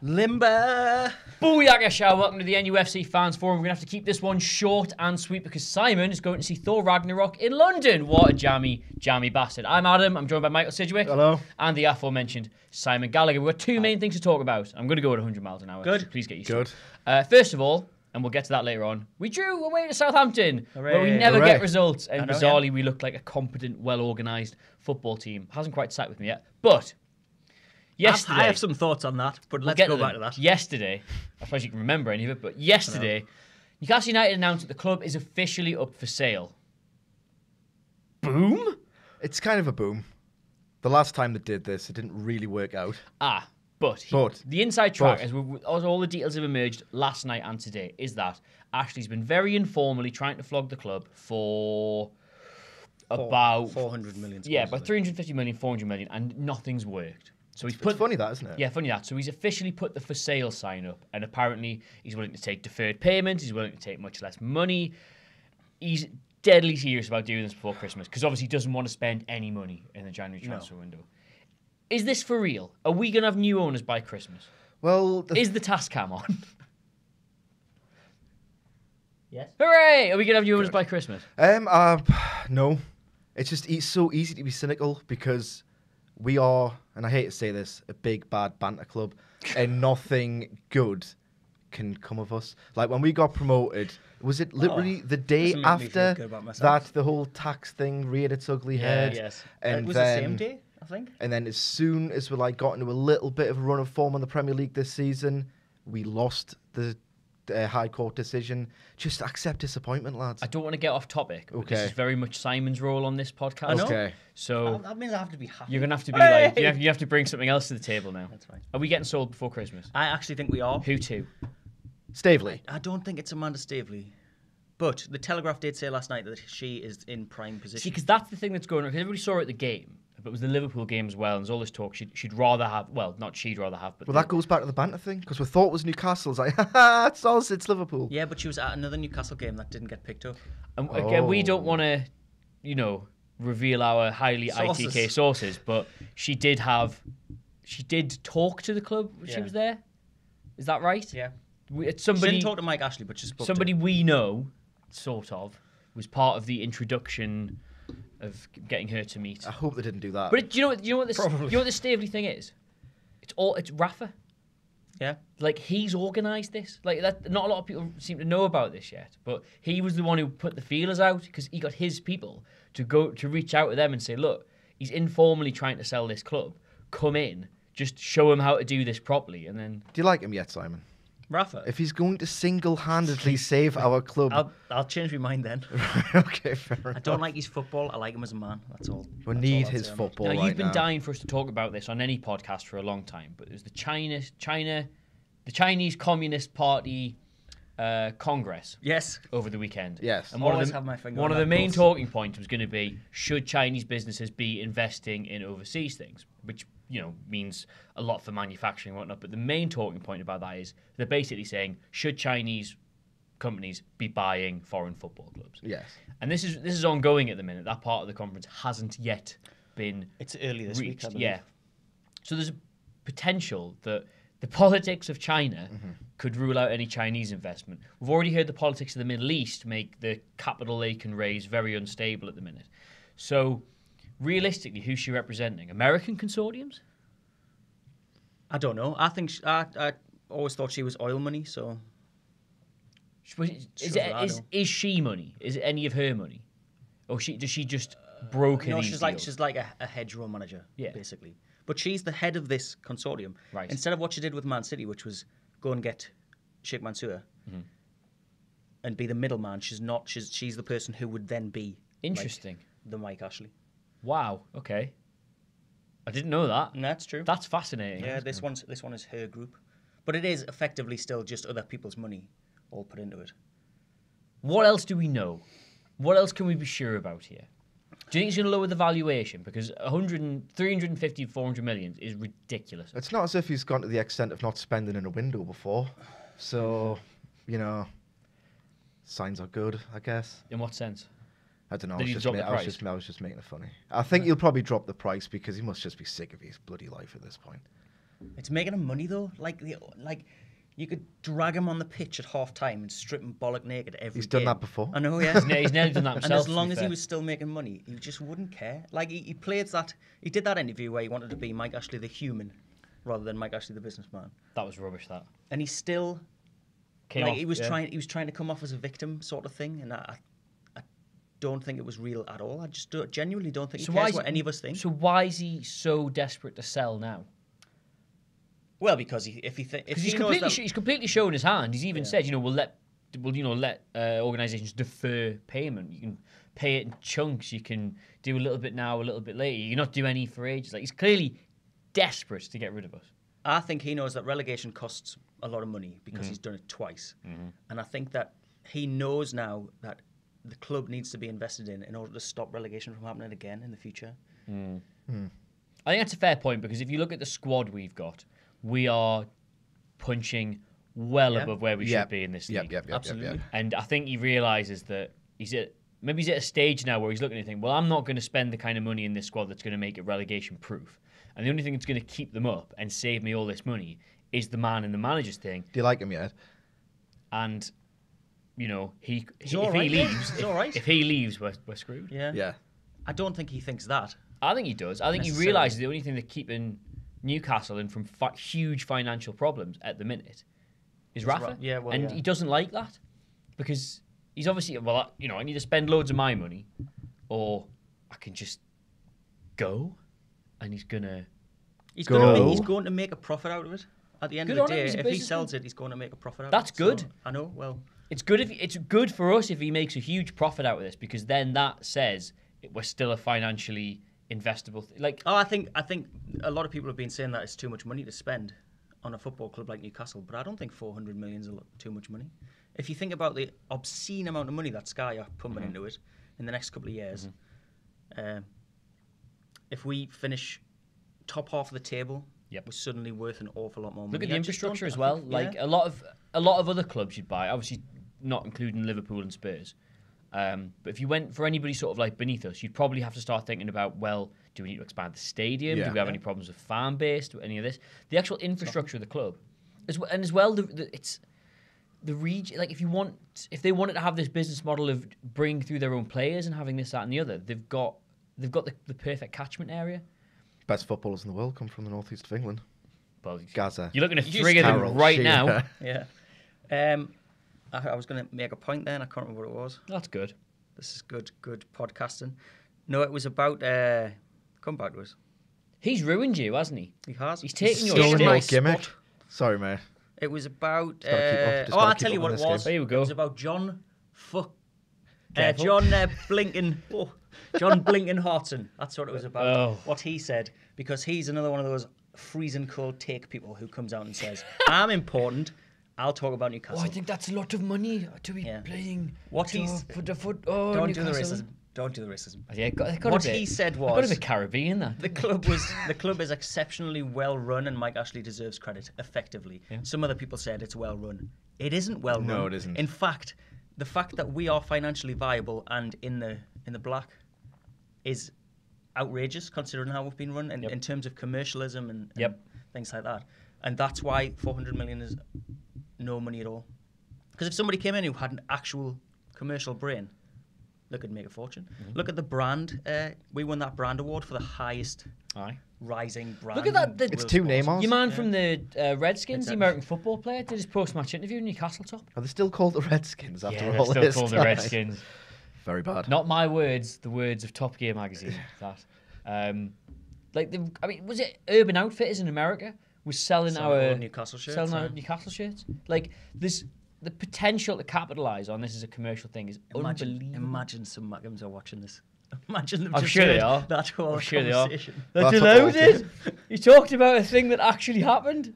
Limber. Booyaka show. Welcome to the NUFC Fans Forum. We're going to have to keep this one short and sweet because Simon is going to see Thor Ragnarok in London. What a jammy bastard. I'm Adam. I'm joined by Michael Sidgwick. Hello. And the aforementioned Simon Gallagher. We've got two main things to talk about. I'm going to go at 100 miles an hour. Good. So please get used Good. to it. First of all, and we'll get to that later on, we drew away to Southampton, where we Hooray. never Hooray. get results. And I know, bizarrely, we look like a competent, well-organised football team. Hasn't quite sat with me yet. But yesterday... I have some thoughts on that, but let's get go to back them. to that. Yesterday, I suppose you can remember any of it, but yesterday, Newcastle United announced that the club is officially up for sale. Boom? It's kind of a boom. The last time they did this, it didn't really work out. But the inside track, as all the details have emerged last night and today, is that Ashley's been very informally trying to flog the club for about 400 million. Yeah, about 350 million, 400 million, and nothing's worked. So he's It's funny that, isn't it? Yeah, funny that. So he's officially put the for sale sign up, and apparently he's willing to take deferred payments. He's willing to take much less money. He's deadly serious about doing this before Christmas because obviously he doesn't want to spend any money in the January transfer window. Is this for real? Are we going to have new owners by Christmas? Well, Is the task cam on? Yes. Hooray! Are we going to have new owners by Christmas? no. It's so easy to be cynical because we are, and I hate to say this, a big bad banter club, and nothing good can come of us. Like when we got promoted, was it literally the day doesn't make me feel after good about myself. that the whole tax thing reared its ugly head? Yes. And it was then, the same day, I think. And then as soon as we got into a little bit of a run of form on the Premier League this season, we lost the High Court decision. Just accept disappointment, lads. I don't want to get off topic, but this Okay. is very much Simon's role on this podcast. I know. Okay. So That means I have to be happy. you're going to have to be like, you have to bring something else to the table now. That's fine. Are we getting sold before Christmas? I actually think we are. Who to? Staveley. I don't think it's Amanda Staveley. But the Telegraph did say last night that she is in prime See, position. because that's the thing that's going on. Because everybody saw it at the game, but it was the Liverpool game as well. And there's all this talk. She'd rather have, well, not she'd rather have, but Well, that goes back to the banter thing because we thought it was Newcastle. It's like, haha, it's us, it's Liverpool. Yeah, but she was at another Newcastle game that didn't get picked up. And again, we don't want to, reveal our highly Sources. ITK sources, but she did talk to the club when she Yeah. was there. Is that right? Yeah. It's She somebody. didn't talk to Mike Ashley, but she spoke Somebody to him. we know, sort of, was part of the introduction of getting her to meet. I hope they didn't do that. But do you know what this? Probably. You know what the Staveley thing is? It's Rafa. Yeah. Like he's organised this. Like that. Not a lot of people seem to know about this yet. But he was the one who put the feelers out because he got his people to reach out to them and say, look, he's informally trying to sell this club. Come in, just show him how to do this properly, and then. Do you like him yet, Simon? Rafa. If he's going to single-handedly save our club, I'll change my mind then. okay, fair enough. I don't like his football. I like him as a man. That's all. We That's need all I'll his say on football Now, right you've been now. dying for us to talk about this on any podcast for a long time, but there's the Chinese Communist Party Congress it. Yes. over the weekend. Yes. And Always have my finger one on of the that main pulse. talking points was going to be, should Chinese businesses be investing in overseas things? Which, means a lot for manufacturing and whatnot. But the main talking point about that is they're basically saying, should Chinese companies be buying foreign football clubs? Yes. And this is ongoing at the minute. That part of the conference hasn't yet been It's early this week. reached. I believe. Yeah. So there's a potential that the politics of China could rule out any Chinese investment. We've already heard the politics of the Middle East make the capital they can raise very unstable at the minute. So realistically, who's she representing? American consortiums? I don't know. I think I always thought she was oil money. So Is she money? Is it any of her money? Or does she just broker no, these she's deals? like a hedgerow manager, Yeah. basically. But she's the head of this consortium. Right. Instead of what she did with Man City, which was go and get Sheikh Mansour and be the middleman, she's not. She's the person who would then be Interesting. like the Mike Ashley. Wow. Okay. I didn't know that. And that's true. That's fascinating. Yeah, this one is her group, but it is effectively still just other people's money all put into it. What else do we know? What else can we be sure about here? Do you think it's going to lower the valuation? Because 350, 400 million is ridiculous. It's not as if he's gone to the extent of not spending in a window before. So, signs are good, I guess. In what sense? I don't know. Did he drop the I price? was just making it funny. I think he'll probably drop the price because he must just be sick of his bloody life at this point. It's making him money though. Like you could drag him on the pitch at half time and strip him bollock naked every He's game. done that before. I know, yeah. He's nearly done that himself. And as long as he was still making money, he just wouldn't care. Like he played that. He did that interview where he wanted to be Mike Ashley the human, rather than Mike Ashley the businessman. That was rubbish. That. And he still Came like off, he was yeah. trying. He was trying to come off as a victim sort of thing, and I don't think it was real at all. I just genuinely don't think he cares what any of us think. So why is he so desperate to sell now? Well, because he's completely shown his hand. He's even said, we'll let organisations defer payment. You can pay it in chunks. You can do a little bit now, a little bit later. You not do any for ages. Like he's clearly desperate to get rid of us. I think he knows that relegation costs a lot of money because he's done it twice, and I think that he knows now that the club needs to be invested in order to stop relegation from happening again in the future. I think that's a fair point because if you look at the squad we've got, we are punching well above where we should be in this league. Absolutely. And I think he realises that he's at a stage now where he's looking at it and thinking, well, I'm not going to spend the kind of money in this squad that's going to make it relegation proof. And the only thing that's going to keep them up and save me all this money is the man and the manager's thing. Do you like him yet? And, if right, he leaves, he's all right. If he leaves, we're screwed. Yeah. I don't think he thinks that. I think he does. I think he realises the only thing that's keeping Newcastle in from huge financial problems at the minute is Rafa. He doesn't like that because he's obviously, I need to spend loads of my money or I can just go and he's going to make a profit out of it. At the end of the day, if he sells it, he's going to make a profit out of it. That's good. So, I know, well. It's good for us if he makes a huge profit out of this because then that says we're still a financially investable I think a lot of people have been saying that it's too much money to spend on a football club like Newcastle, but I don't think 400 million is too much money. If you think about the obscene amount of money that Sky are pumping into it in the next couple of years, if we finish top half of the table, we're suddenly worth an awful lot more money. Look at the infrastructure as well. A lot of other clubs you'd buy, obviously not including Liverpool and Spurs. But if you went for anybody sort of like beneath us, you'd probably have to start thinking about, well, do we need to expand the stadium? Do we have any problems with fan base? Any of this? The actual infrastructure of the club, as well, it's the region. Like if they wanted to have this business model of bringing through their own players and having this, that, and the other, they've got the perfect catchment area. Best footballers in the world come from the northeast of England. Well, Gaza. You're looking at three of them right now. Yeah. I was going to make a point there and I can't remember what it was. That's good. This is good podcasting. No, it was about... come back to us. He's ruined you, hasn't he? He has. He's taken your stolen your shit. gimmick. Sorry, mate. It was about... I'll tell you what it was. There you go. It was about John Blinken... John Blinken Hartson. That's what it was about. Oh. What he said. Because he's another one of those freezing cold take people who comes out and says, I'm important... I'll talk about Newcastle. I think that's a lot of money to be playing. Don't do the racism. Don't do the racism. Yeah, he said was, got a bit Caribbean that the club is exceptionally well run, and Mike Ashley deserves credit. Effectively, some other people said it's well run. It isn't well run. No, it isn't. In fact, the fact that we are financially viable and in the black is outrageous, considering how we've been run in terms of commercialism and things like that. And that's why 400 million is no money at all. Because if somebody came in who had an actual commercial brain, they could make a fortune. Look at the brand. We won that brand award for the highest rising brand. Look at that. It's two Neymars. Your man from the Redskins, the American football player, did his post-match interview in Newcastle top. Are they still called the Redskins after Yeah, all they're this? still called the Redskins. Very bad. Not my words, the words of Top Gear magazine. Was it Urban Outfitters in America? Was selling our Newcastle shirts. Our Newcastle shirts. Like the potential to capitalise on this as a commercial thing is unbelievable. Imagine some Magnums are watching this. Imagine them. I'm sure they are. That whole I'm sure they are. That's allowed it. You talked about a thing that actually happened.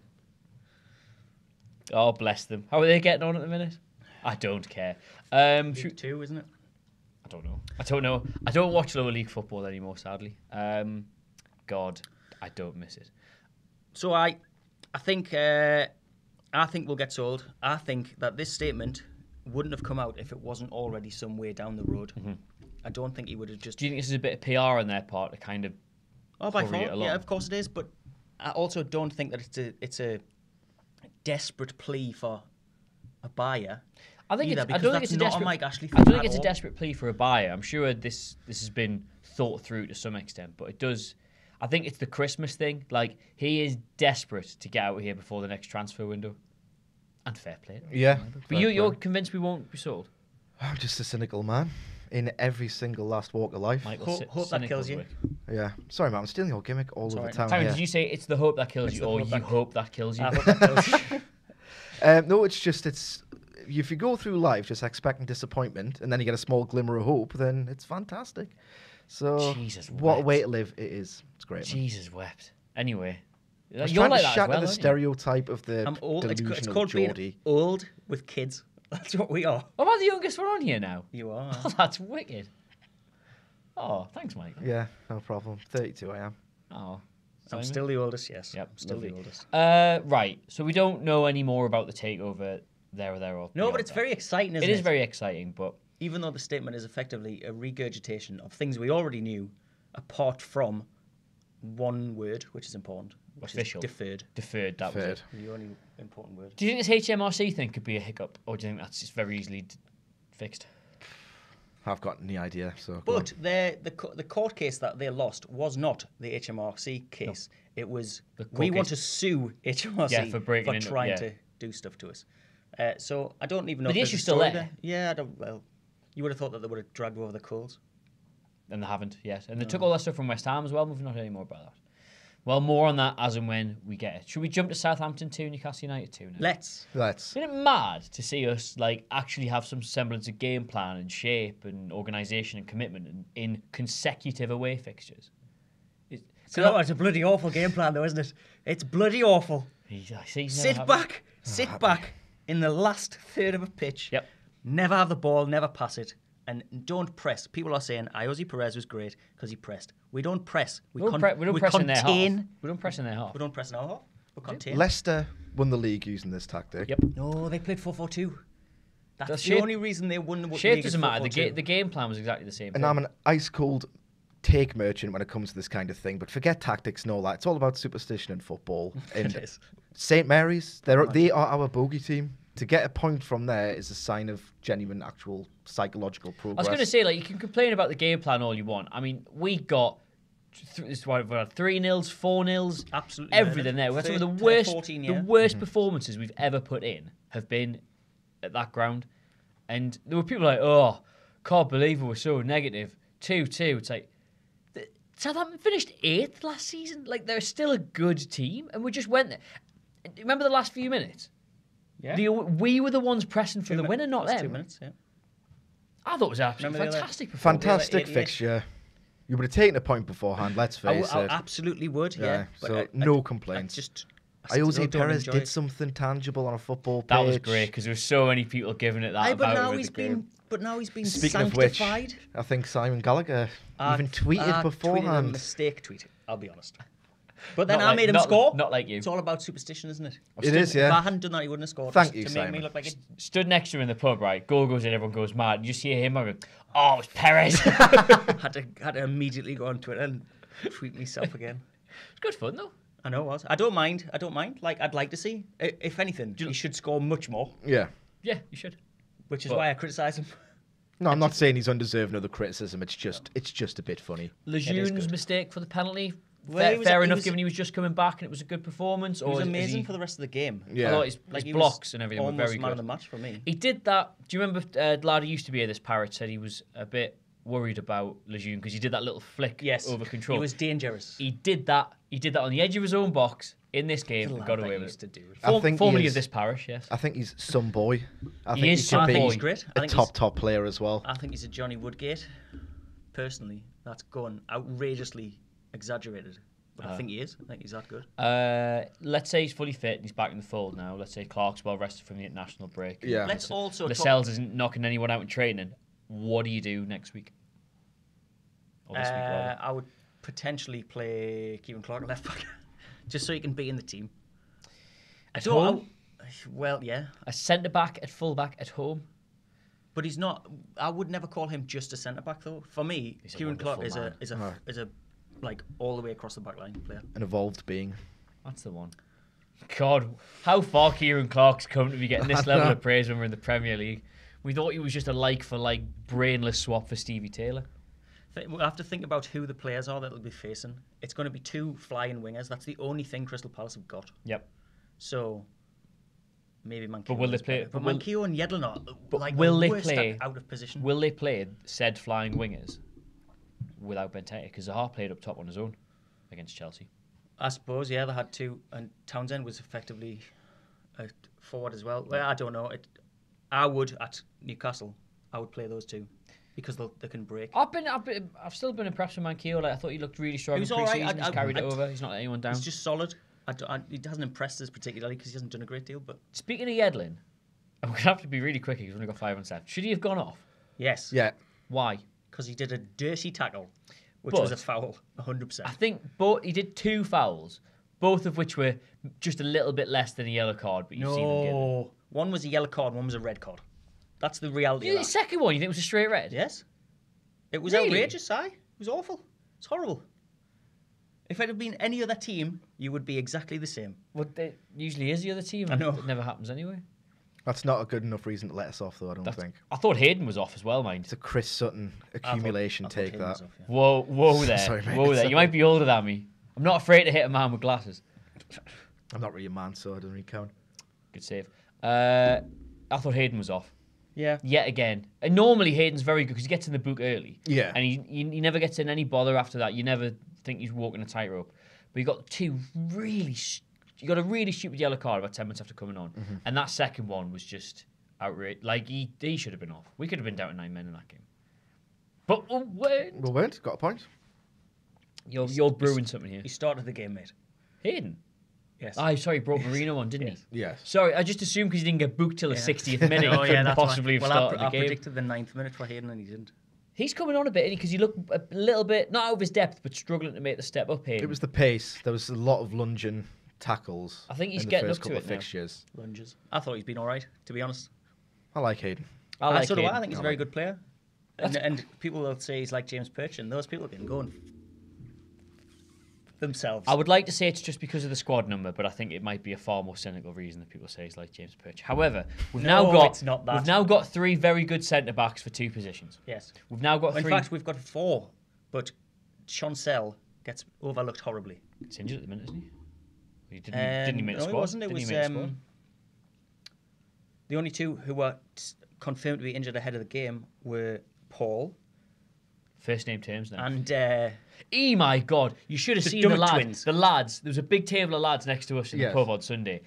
Oh, bless them. How are they getting on at the minute? I don't care. League 2, isn't it? I don't know. I don't watch lower league football anymore, sadly. God, I don't miss it. So I think we'll get sold. I think that this statement wouldn't have come out if it wasn't already some way down the road. I don't think he would have just... Do you think this is a bit of PR on their part to kind of by far, yeah, of course it is. But I also don't think that it's a desperate plea for a buyer. I don't think it's a desperate. Mike Ashley I don't think it's a desperate plea for a buyer. I'm sure this has been thought through to some extent, but it does. I think it's the Christmas thing. Like, he is desperate to get out of here before the next transfer window. And fair play. Yeah. But you're convinced we won't be sold? I'm just a cynical man in every single last walk of life. Michael, hope that kills you. Yeah. Sorry, man. I'm stealing your gimmick all over town. Simon, here. did you say it's the hope that kills you, or you hope that kills you? I hope that kills you. No, it's if you go through life just expecting disappointment and then you get a small glimmer of hope, then it's fantastic. So, Jesus what a wept. way to live it is. It's great. Jesus wept. Anyway, I was you're trying like to that as shatter well, the aren't you? stereotype of the I'm old. It's delusional called Geordie. being old with kids. That's what we are. What about the youngest one on here now? You are. Oh, that's wicked. Oh, thanks, Mike. Yeah, no problem. 32 I am. Oh, I'm Simon? still the oldest, yes. Yep, Still lovely. the oldest. Right, so we don't know any more about the takeover there or there. Or No, beyond but it's that. very exciting, isn't It it? is very exciting, but Even though the statement is effectively a regurgitation of things we already knew, apart from one word, which is important, which Official. is deferred. deferred. That was Deferred. it. The only important word. Do you think this HMRC thing could be a hiccup, or do you think that's just very easily fixed? I've got any idea. So, go on. But the court case that they lost was not the HMRC case. It was we want to sue HMRC Yeah, for breaking into- trying yeah. to do stuff to us. So I don't even know. But the if there's issue's a still story there. Yeah, I don't. Well, you would have thought that they would have dragged over the coals. And they haven't yet. And they took all that stuff from West Ham as well. We've not heard any more about that. Well, more on that as and when we get it. Should we jump to Southampton 2, Newcastle United 2 now? Let's. Isn't it mad to see us like actually have some semblance of game plan and shape and organisation and commitment in consecutive away fixtures? It's a bloody awful game plan, though, isn't it? It's bloody awful. Sit back in the last third of a pitch. Yep. Never have the ball, never pass it, and don't press. People are saying Iosi Perez was great because he pressed. We don't press. We don't press in their half. We don't press in their half. We don't press in our half. We contain. Leicester won the league using this tactic. Yep. No, they played 4-4-2. That's the shape- only reason they won the Shape league. doesn't matter. 4-4-2. The game plan was exactly the same. And I'm an ice cold take merchant when it comes to this kind of thing. But forget tactics and all that. It's all about superstition in football. And It is. St Mary's, they are our bogey team. To get a point from there is a sign of genuine, actual psychological I progress. was going to say, like, you can complain about the game plan all you want. I mean, we got 3-0s, 4-0s, Absolutely everything there. We've had some of the worst, 14, the worst performances we've ever put in have been at that ground. And there were people like, oh, can't believe we were so negative. 2-2. It's like, Southampton finished 8th last season. Like, they're still a good team, and we just went there. Remember the last few minutes? Yeah. We were the ones pressing for the winner, not Last them. 2 minutes, yeah. I thought it was absolutely Remember the other- fantastic performance. Fantastic 88. fixture. You would have taken a point beforehand, let's face I it. absolutely would, yeah. So no complaints. I Iosi still don't Perez enjoy did it. something tangible on a football pitch. That was great because there were so many people giving it that Aye, about but now with he's the game. been Speaking of which, sanctified. I think Simon Gallagher even tweeted Tweeted a beforehand. mistake tweet. I'll be honest. But then Not I like- made him not- score. not like you. It's all about superstition, isn't it? It is, If yeah. I hadn't done that, he wouldn't have scored. Thank Just you, to Simon. make me look like it. Stood next to him in the pub, right? Goal goes in, everyone goes mad. You see him, I go, oh, it's Perez. had to immediately go on Twitter and tweet myself again. It's good fun though. I know it was. I don't mind. Like, I'd like to see. If anything, he should score much more, Yeah. Yeah, you should. which is But- why I criticise him. No, I'm not saying he's undeserving of the criticism. It's just a bit funny. Lejeune's good. mistake for the penalty. Well, he was- fair he enough, was- given he was just coming back and it was a good performance. He was Or amazing for the rest of the game. Yeah. I thought his Like, he blocks was and everything were almost very man of good. the match for me. He did that. Do you remember the lad who used to be here, this Parrot, said he was a bit worried about Lejeune because he did that little flick Yes, over control. He was dangerous. He did that. He did that on the edge of his own box in this game and Lad got that away with used it. to do it. I think he Formerly is- of this parish, yes. I think he's some boy. I He think is he some could boy. be He's great. I a think top player as well. I think he's a Johnny Woodgate. Personally, that's gone outrageously exaggerated. But I think he is. I think he's that good. Let's say he's fully fit and he's back in the fold now. Let's say Clark's well rested from the international break. Yeah. Let's also talk... Lascelles isn't knocking anyone out in training. What do you do next week? Or this week, rather. I would potentially play Kieran Clark at left back, just so he can be in the team. At home? Well, yeah, A centre back at full back at home. but he's not. I would never call him just a centre back though. For me, He's a Kieran Clark wonderful man. is a like all the way across the back line player. An evolved being. That's the one. God, how far Kieran Clark's come to be getting this level of praise when we're in the Premier League. We thought he was just a like-for-like brainless swap for Stevie Taylor. We'll have to think about who the players are that they'll be facing. It's going to be 2 flying wingers. That's the only thing Crystal Palace have got. Yep. So maybe Manquillo. But will they play? But Manquillo and Yedlin are like will the they worst play out of position. Will they play said flying wingers without Benteke? Because Zaha played up top on his own against Chelsea. I suppose, yeah, they had 2, and Townsend was effectively a forward as well. Well, I don't know. I would at Newcastle. I would play those 2 because they can break. I've still been impressed with Manquillo. Like, I thought he looked really strong in pre-season. He's carried it over. He's not let anyone down. He's just solid. He hasn't impressed us particularly because he hasn't done a great deal. But speaking of Yedlin, we're gonna have to be really quick because we've only got 5 on set. Should he have gone off? Yes. Yeah. Why? Because he did a dirty tackle, which was a foul, 100%. I think he did 2 fouls, both of which were just a little bit less than a yellow card. But you've seen them get it. One was a yellow card, one was a red card. That's the reality. The second one, you think it was a straight red? Yes. It was really? outrageous, It was awful. It's horrible. If it had been any other team, you would be exactly the same. Well, it usually is the other team. I know. It never happens anyway. That's not a good enough reason to let us off, though, I don't think. I thought Hayden was off as well, mind. It's a Chris Sutton accumulation I thought take, Hayden that. was off, yeah. Whoa there. Sorry, mate. Whoa there. You might be older than me. I'm not afraid to hit a man with glasses. I'm not really a man, so it doesn't really count. Good save. I thought Hayden was off. Yeah. Yet again. And normally Hayden's very good because he gets in the book early. Yeah. And he never gets in any bother after that. You never think he's walking a tightrope. But he got 2 really... You got a really stupid yellow card about 10 minutes after coming on. Mm-hmm. And that second one was just outrageous. Like, he should have been off. We could have been down to 9 men in that game. But we'll win. We'll win. Got a point. You're brewing something here. He started the game, mate. Hayden? Yes. Sorry, he brought Marino on, didn't he? Yes. Sorry, I just assumed because he didn't get booked till the 60th minute, he couldn't that's possibly have started the I game. predicted the 9th minute for Hayden and he didn't. He's coming on a bit, because he looked a little bit, not out of his depth, but struggling to make the step up here. It was the pace. There was a lot of lunging tackles. I think he's in the getting first up to couple it of now. fixtures. Lunges. I thought he's been all right, to be honest. I like Hayden. I So do Hayden. I think he's a very good player. And people will say he's like James Perchin. Those people can go and themselves. I would like to say it's just because of the squad number, but I think it might be a far more cynical reason that people say he's like James Perch. However, we've now got 3 very good centre backs for 2 positions. Yes. We've now got 3. In fact, we've got 4, but Chancel gets overlooked horribly. He's injured at the minute, isn't he? Didn't he make the squad? It wasn't. It was the only 2 who were confirmed to be injured ahead of the game were Paul. First name terms now. And my God, you should have seen the lads. twins. The lads. There was a big table of lads next to us in Yes. the pub on Sunday.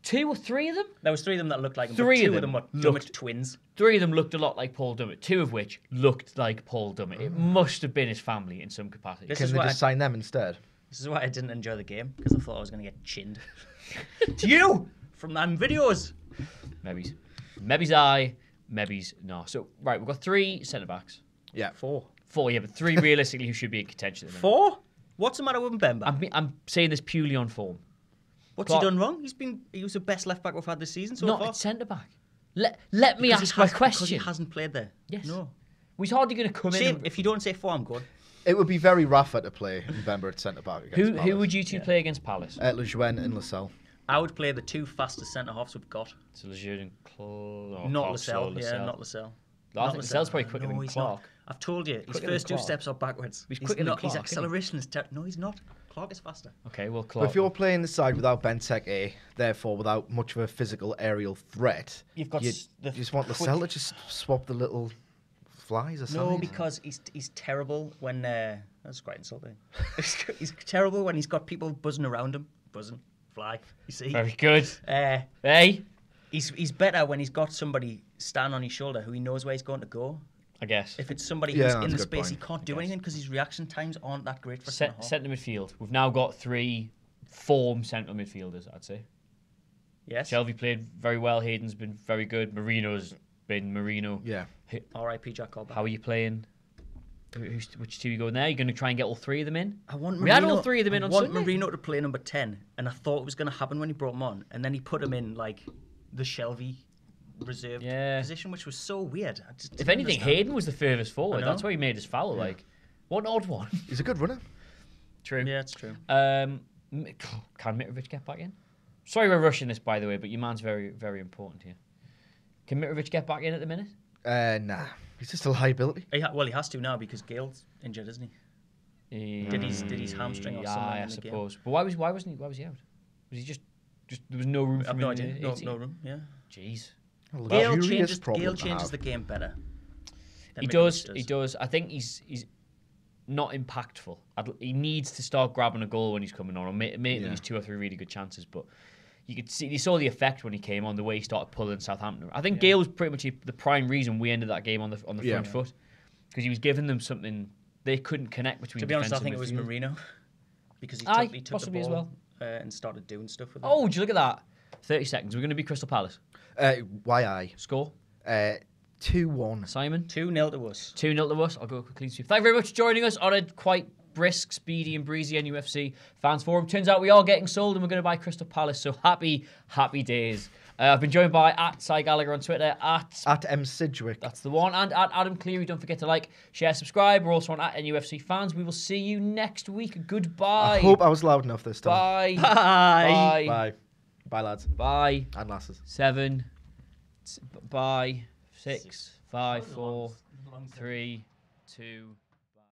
2 or 3 of them? There was 3 of them that looked like him. 3 2 of of them were looked Dummett twins. 3 of them looked a lot like Paul Dummett. 2 of which looked like Paul Dummett. It must have been his family in some capacity. This Can is they why just sign them instead? This is why I didn't enjoy the game, because I thought I was going to get chinned. To you! From them videos! Maybe's I, maybe's no. So, right, we've got 3 centre-backs. Yeah. 4. 4, yeah, but 3 realistically who should be in contention. 4? What's the matter with Mbemba? I'm saying this purely on form. What's he done wrong? He was the best left back we've had this season so far. Not at centre-back. Let me ask my question. Because he hasn't played there. Yes. No. He's hardly going to come in. If you don't say 4, I'm good. It would be very Rafa to play Mbemba at centre-back against Palace. Who would you 2 play against Palace? Lejeune and Lascelles. I would play the 2 fastest centre-halves we've got. So Lejeune and Not Lascelles. Yeah, not Lascelles. I think Lascelles probably quicker than he's Clark. Not. I've told you, his Quicker first than 2 Clark. steps are backwards. He's quicker than Clark, His acceleration is no, he's not. Clark is faster. Okay, well, But Clark. if you're playing the side without Benteke, therefore without much of a physical aerial threat, You've got you the just want Lascelles to just swap the little flies aside. No, because he's terrible when... that's quite insulting. He's terrible when he's got people buzzing around him. Buzzing. Fly. You see? Very good. Hey? He's better when he's got somebody stand on his shoulder who he knows where he's going to go. I guess. If it's somebody Yeah, who's that's in a the good space, point. he can't do anything because his reaction times aren't that great for centre half. Centre midfield. We've now got 3 form centre midfielders, I'd say. Yes. Shelby played very well. Hayden's been very good. Marino's been Marino. Yeah. R.I.P. Jack Colback. How are you playing? Which 2 are you going there? You're going to try and get all 3 of them in? We had all 3 of them in on Sunday. I want Marino to play number 10, and I thought it was going to happen when he brought him on, and then he put him in like the Shelby reserve position, which was so weird. If anything, Hayden was the furthest forward. know. That's why he made his foul. Yeah. Like, what an odd one. He's a good runner. True. Yeah, it's true. Can Mitrovic get back in? Sorry we're rushing this, by the way, but your man's very, very important here. Can Mitrovic get back in at the minute? Nah. He's just a liability. He has to now because Gale's injured, isn't he? Did his hamstring or something in the suppose. game? But why was he out? Was he just there was no room for him? No idea. No room. Yeah. Jeez. Gale changes the game better. He does. He does. I think he's not impactful. He needs to start grabbing a goal when he's coming on, or maybe he's 2 or 3 really good chances. But you saw the effect when he came on, the way he started pulling Southampton. I think Gale was pretty much the prime reason we ended that game on the front foot, because he was giving them something they couldn't connect between. To be honest, I think it was Marino, because he took the ball as well. And started doing stuff with it. Oh, did you look at that? 30 seconds. We're going to be Crystal Palace. Score? 2-1. Simon? 2-0 to us. 2-0 to us. I'll go quickly. Thank you very much for joining us on a quite brisk, speedy and breezy NUFC fans forum. Turns out we are getting sold and we're going to buy Crystal Palace. So happy days. I've been joined by @CyGallagher on Twitter, at M Sidgwick. That's the one, and at Adam Cleary. Don't forget to like, share, subscribe. We're also on @NUFC fans. We will see you next week. Goodbye. I hope I was loud enough this time. Bye. Bye. Bye. Bye, lads. Bye. And lasses. 7. Bye. 6. 5. 4. 3. 2.